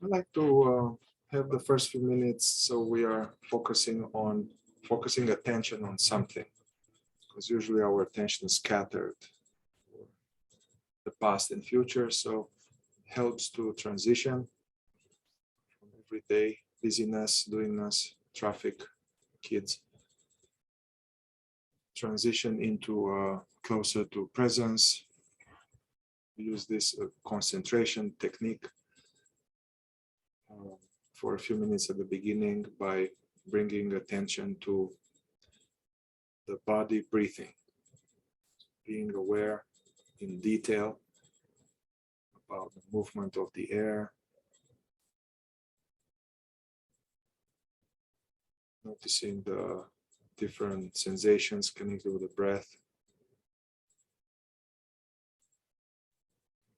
I'd like to have the first few minutes so we are focusing attention on something, because usually our attention is scattered for the past and future, so it helps to transition from everyday busyness, doingness, traffic, kids, transition into closer to presence. We use this concentration technique for a few minutes at the beginning by bringing attention to the body breathing, being aware in detail about the movement of the air, noticing the different sensations connected with the breath,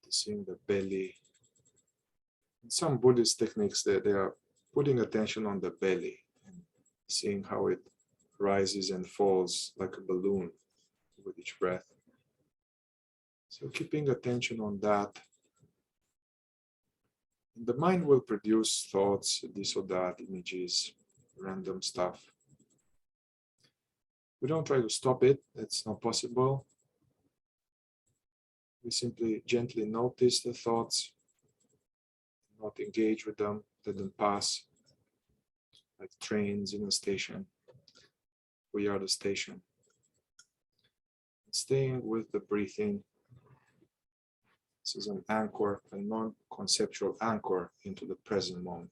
noticing the belly. In some Buddhist techniques, they are putting attention on the belly and seeing how it rises and falls like a balloon with each breath. So keeping attention on that. And the mind will produce thoughts, this or that, images, random stuff. We don't try to stop it, it's not possible. We simply gently notice the thoughts, not engage with them, let them pass, like trains in a station. We are the station. Staying with the breathing. This is an anchor, a non-conceptual anchor into the present moment.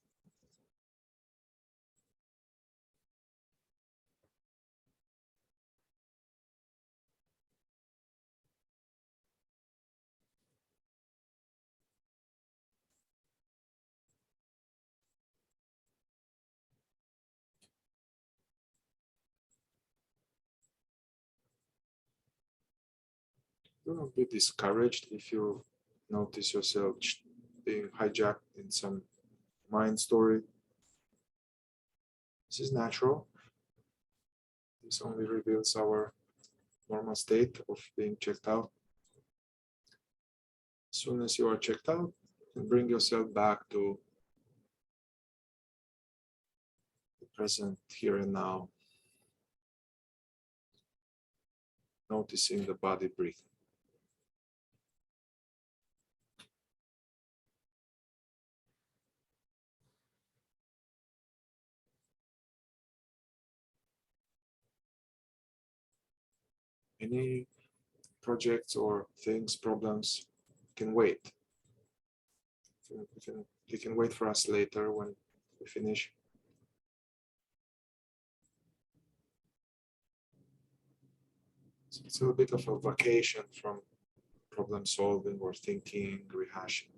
Do not be discouraged if you notice yourself being hijacked in some mind story. This is natural. This only reveals our normal state of being checked out. As soon as you are checked out, you can bring yourself back to the present here and now, noticing the body breathing. Any projects or things, problems can wait. You can wait for us later when we finish. So it's a bit of a vacation from problem solving or thinking, rehashing.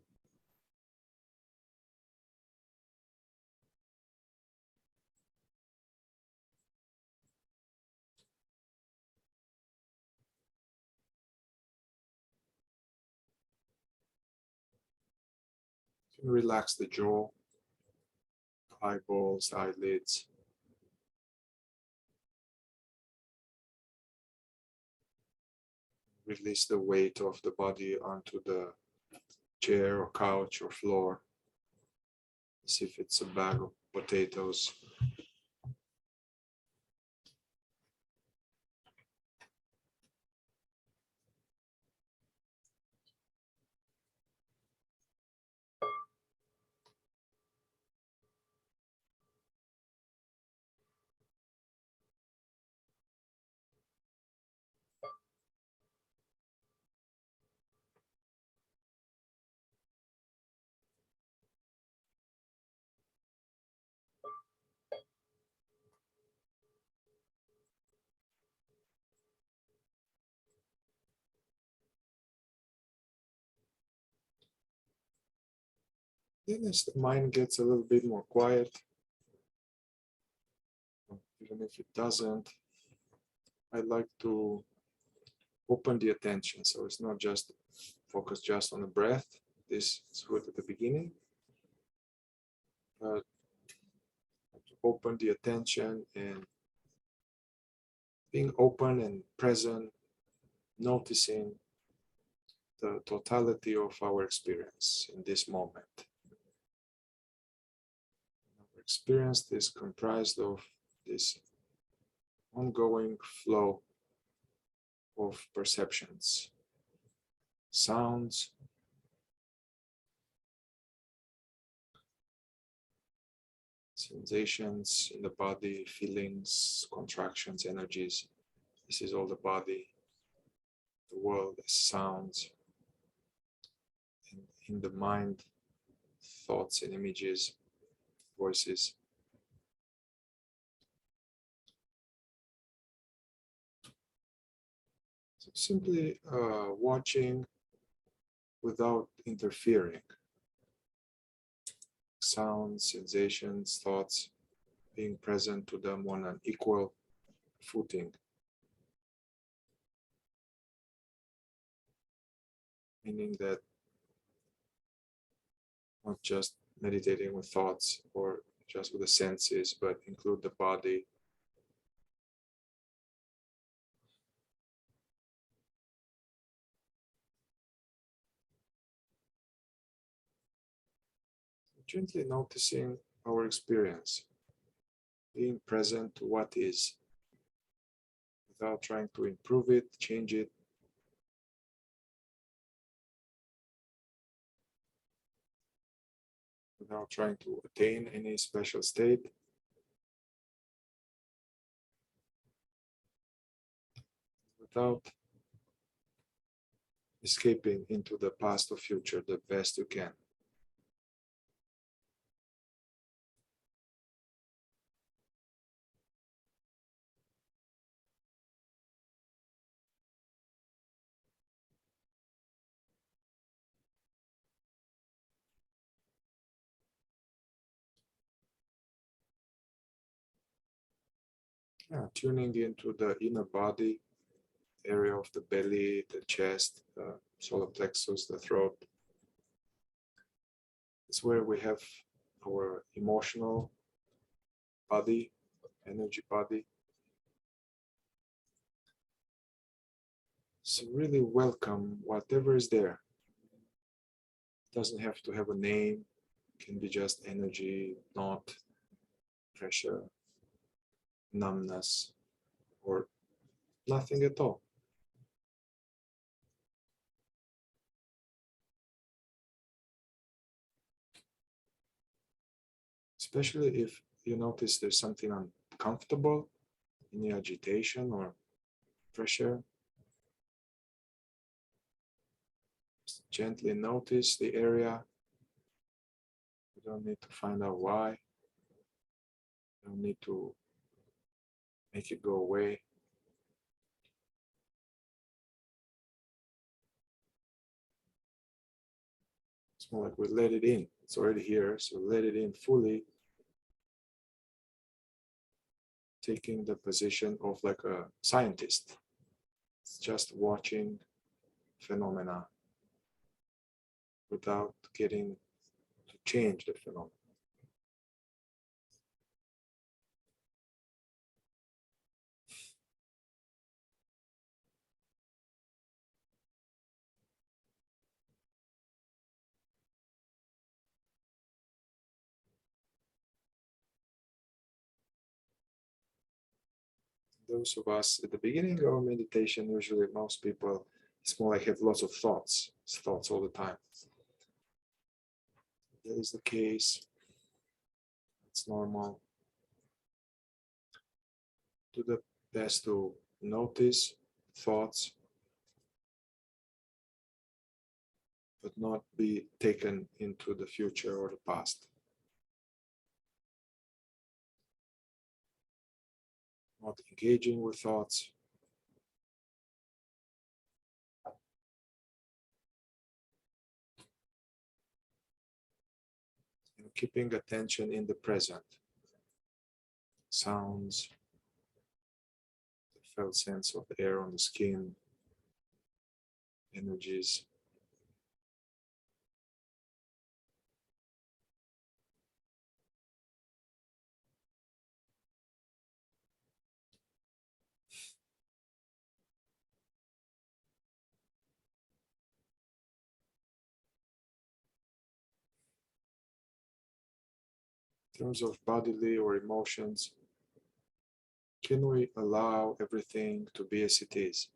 You can relax the jaw, eyeballs, eyelids. Release the weight of the body onto the chair or couch or floor, as if it's a bag of potatoes. Then as the mind gets a little bit more quiet, even if it doesn't, I like to open the attention. So it's not just focus just on the breath. This is good at the beginning, but to open the attention and being open and present, noticing the totality of our experience in this moment. experience is comprised of this ongoing flow of perceptions, sounds, sensations in the body, feelings, contractions, energies. This is all the body, the world, sounds, and in the mind, thoughts and images, voices. So simply watching without interfering. Sounds, sensations, thoughts, being present to them on an equal footing. Meaning that not just meditating with thoughts or just with the senses, but include the body. Gently noticing our experience, being present to what is, without trying to improve it, change it. Without trying to attain any special state. Without escaping into the past or future the best you can. Yeah, tuning into the inner body, area of the belly, the chest, the solar plexus, the throat. It's where we have our emotional body, energy body. So really welcome whatever is there. It doesn't have to have a name. It can be just energy, knot, pressure, numbness, or nothing at all. Especially if you notice there's something uncomfortable, any agitation or pressure. Just gently notice the area. You don't need to find out why. You don't need to make it go away. It's more like we let it in. It's already here, so let it in fully, taking the position of like a scientist. It's just watching phenomena without getting to change the phenomena. Those of us at the beginning of meditation, usually most people, it's more like have lots of thoughts. It's thoughts all the time. That is the case. It's normal. Do the best to notice thoughts, but not be taken into the future or the past. Not engaging with thoughts. And keeping attention in the present. Sounds, the felt sense of the air on the skin, energies. terms of bodily or emotions, can we allow everything to be as it is?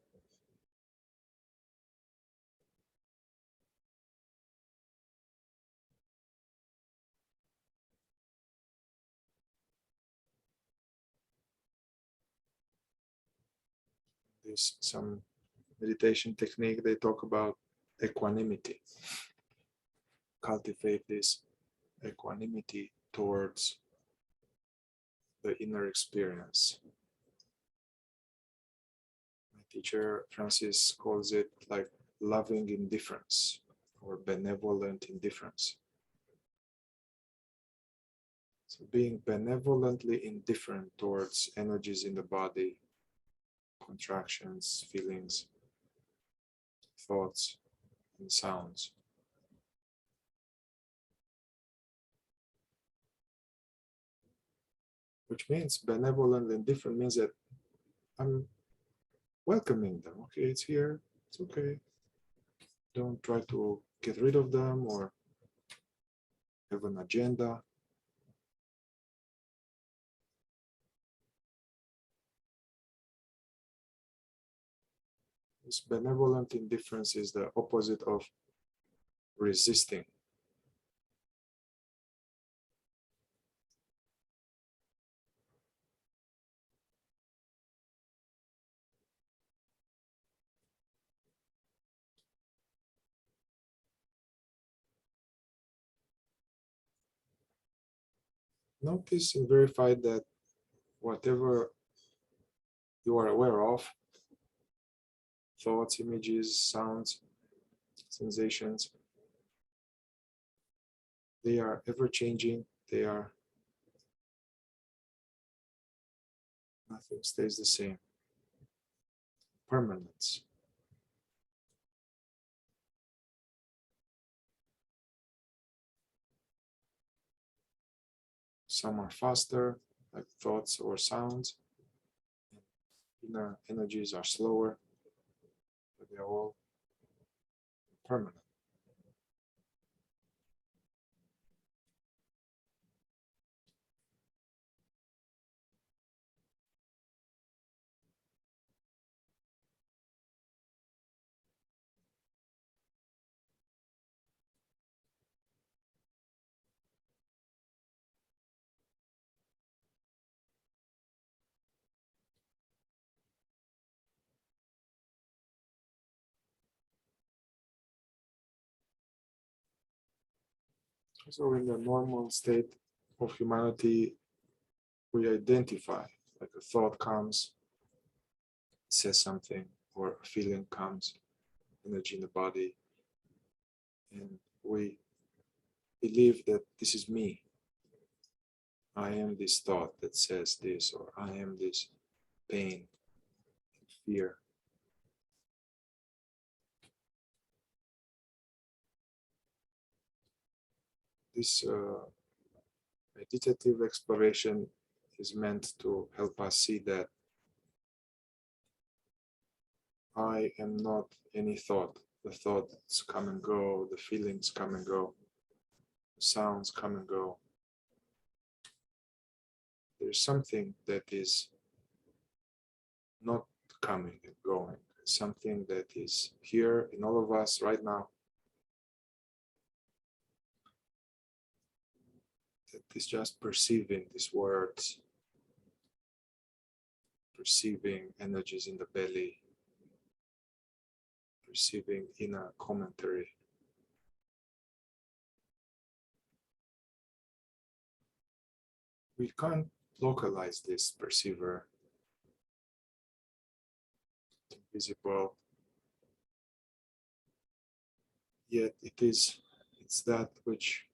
There's some meditation technique, they talk about equanimity. Cultivate this equanimity towards the inner experience. My teacher Francis calls it like loving indifference or benevolent indifference. So being benevolently indifferent towards energies in the body, contractions, feelings, thoughts, and sounds. Which means benevolent indifferent means that I'm welcoming them. Okay, it's here, it's okay. Don't try to get rid of them or have an agenda. This benevolent indifference is the opposite of resisting. Notice and verify that whatever you are aware of, thoughts, images, sounds, sensations, they are ever changing, nothing stays the same. Permanence. Some are faster, like thoughts or sounds. Inner energies are slower, but they're all permanent. So in the normal state of humanity, we identify, like a thought comes, says something, or a feeling comes, energy in the body, and we believe that this is me. I am this thought that says this, or I am this pain, fear. This meditative exploration is meant to help us see that I am not any thought. The thoughts come and go, the feelings come and go, the sounds come and go. There's something that is not coming and going, something that is here in all of us right now, that is just perceiving these words, perceiving energies in the belly, perceiving inner commentary. We can't localize this perceiver, invisible, yet it's that which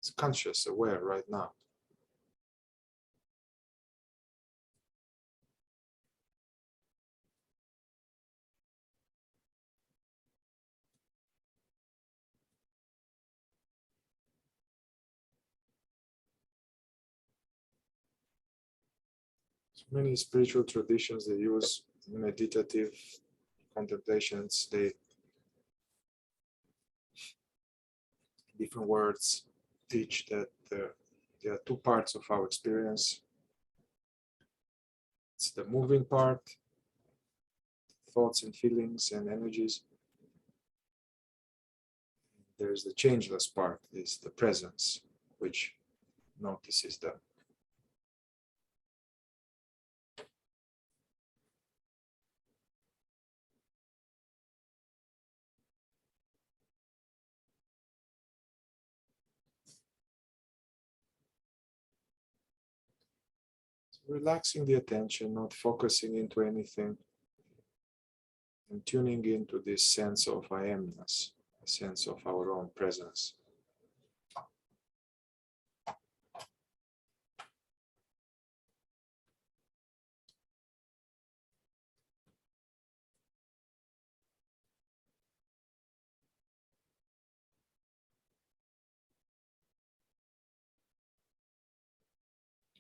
is conscious, aware right now. So many spiritual traditions, they use meditative contemplations, they different words teach that there are two parts of our experience. It's the moving part, thoughts and feelings and energies. There's the changeless part, is the presence, which notices them. So relaxing the attention, not focusing into anything, and tuning into this sense of I amness, a sense of our own presence.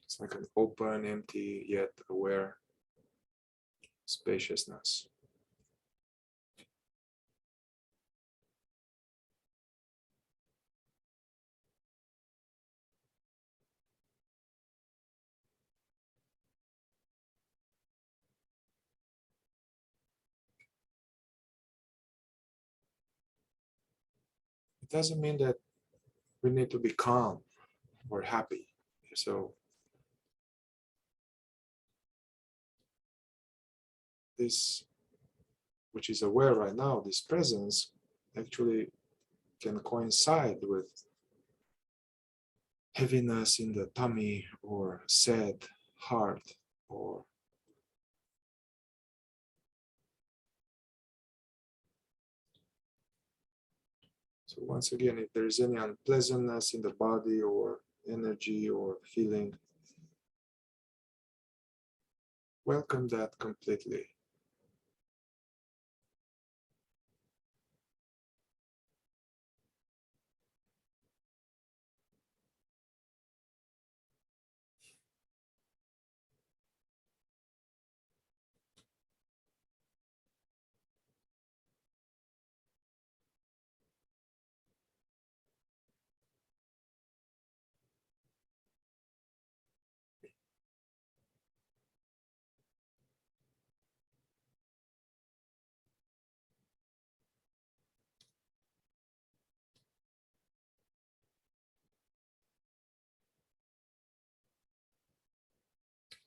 It's like an open, empty, yet aware spaciousness. It doesn't mean that we need to be calm or happy. So this, which is aware right now, this presence actually can coincide with heaviness in the tummy or sad heart or so once again, if there is any unpleasantness in the body or energy or feeling, welcome that completely.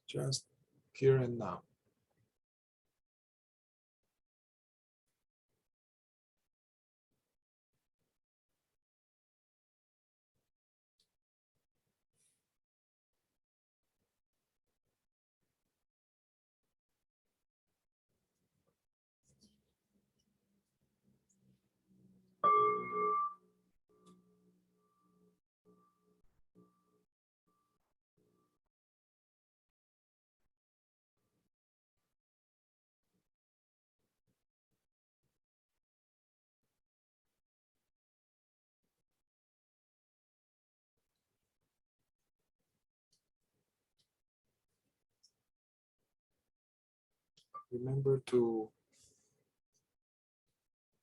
Just here and now. Remember to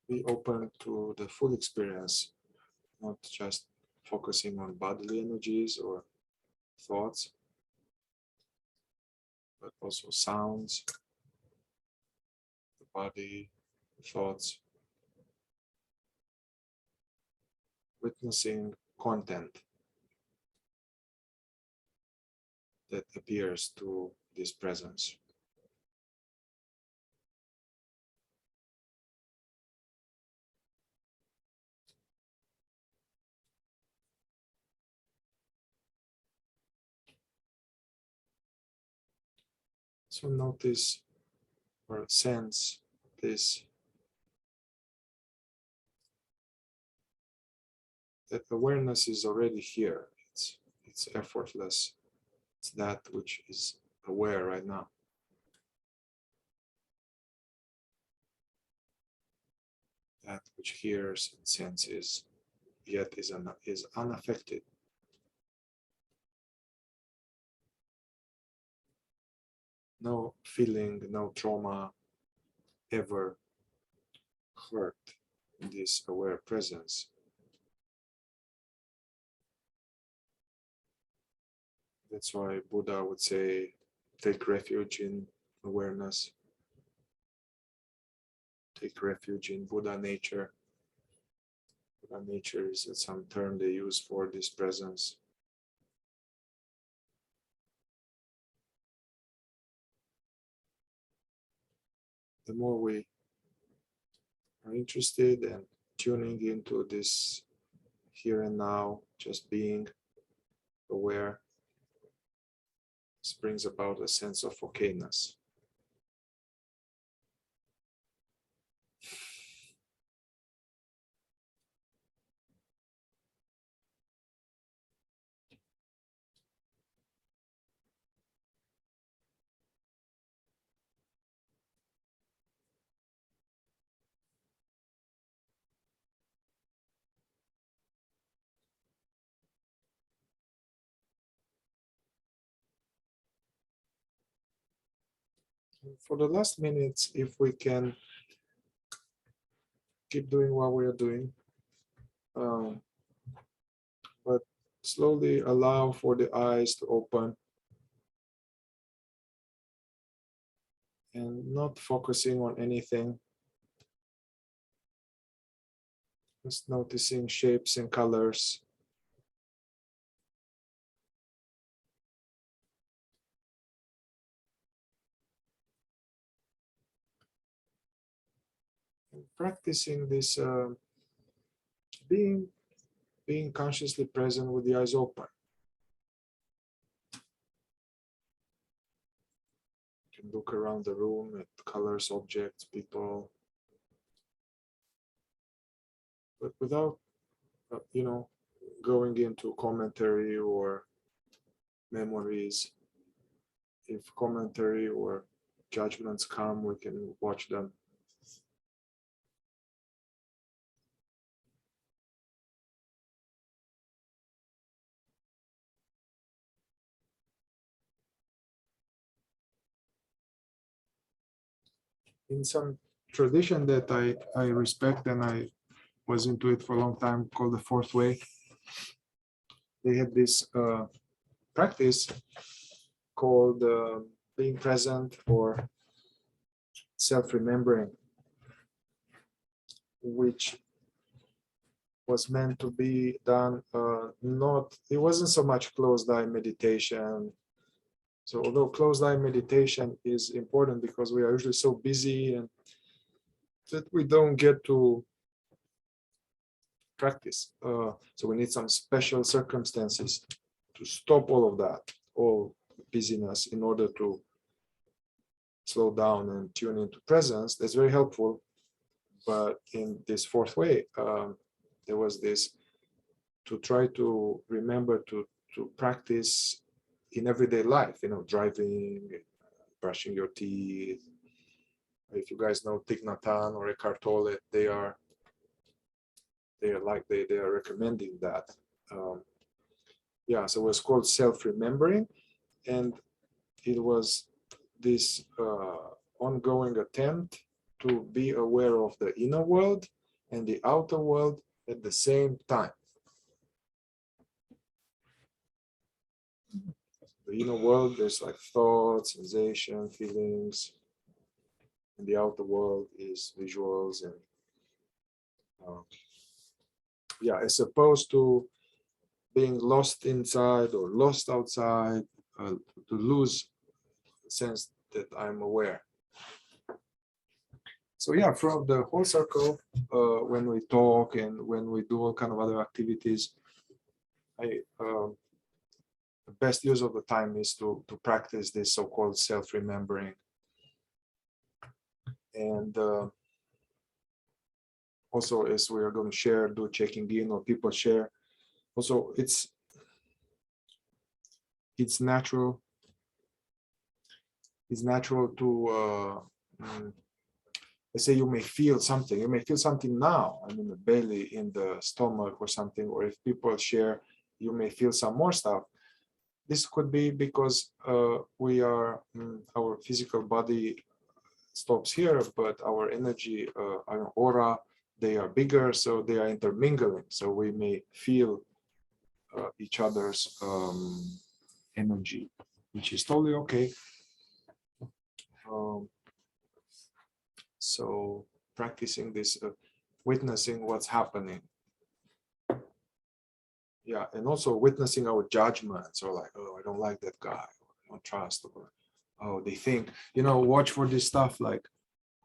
be open to the full experience, not just focusing on bodily energies or thoughts, but also sounds, the body, thoughts, witnessing content that appears to this presence. So notice or sense this, that awareness is already here. It's effortless. It's that which is aware right now. That which hears and senses, yet is unaffected. No feeling, no trauma ever hurt in this aware presence. That's why Buddha would say, take refuge in awareness. Take refuge in Buddha nature. Buddha nature is some term they use for this presence. The more we are interested and tuning into this here and now, just being aware, this brings about a sense of okayness. For the last minutes, if we can keep doing what we are doing, but slowly allow for the eyes to open and not focusing on anything, just noticing shapes and colors. And practicing this being consciously present with the eyes open. You can look around the room at colors, objects, people, but without, going into commentary or memories. If commentary or judgments come, we can watch them. In some tradition that I respect and I was into it for a long time, called the fourth way, they had this practice called being present or self-remembering, which was meant to be done it wasn't so much closed eye meditation. So although closed eye meditation is important because we are usually so busy and that we don't get to practice. So we need some special circumstances to stop all of that, all busyness, in order to slow down and tune into presence. That's very helpful. But in this fourth way, there was this to try to remember to practice in everyday life, driving, brushing your teeth. If you guys know Thich Nhat Hanh or Eckhart Tolle, they are recommending that. So it was called self-remembering, and it was this ongoing attempt to be aware of the inner world and the outer world at the same time. The inner world, there's like thoughts, sensation, feelings, and the outer world is visuals and as opposed to being lost inside or lost outside, to lose the sense that I'm aware. So throughout the whole circle, when we talk and when we do all kind of other activities, the best use of the time is to practice this so-called self-remembering. And also, as we are going to share, do checking in or people share. Also, it's natural. It's natural to let's say you may feel something. You may feel something now, in the belly, in the stomach or something, or if people share, you may feel some more stuff. This could be because we are, our physical body stops here, but our energy, our aura, they are bigger, so they are intermingling. So we may feel each other's energy, which is totally okay. So practicing this, witnessing what's happening. Yeah, and also witnessing our judgments, or like, oh, I don't like that guy, or I don't trust, or oh, they think, watch for this stuff like,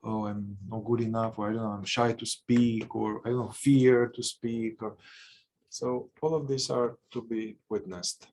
oh, I'm not good enough, or I don't know, I'm shy to speak, or I don't know, fear to speak, or so all of these are to be witnessed.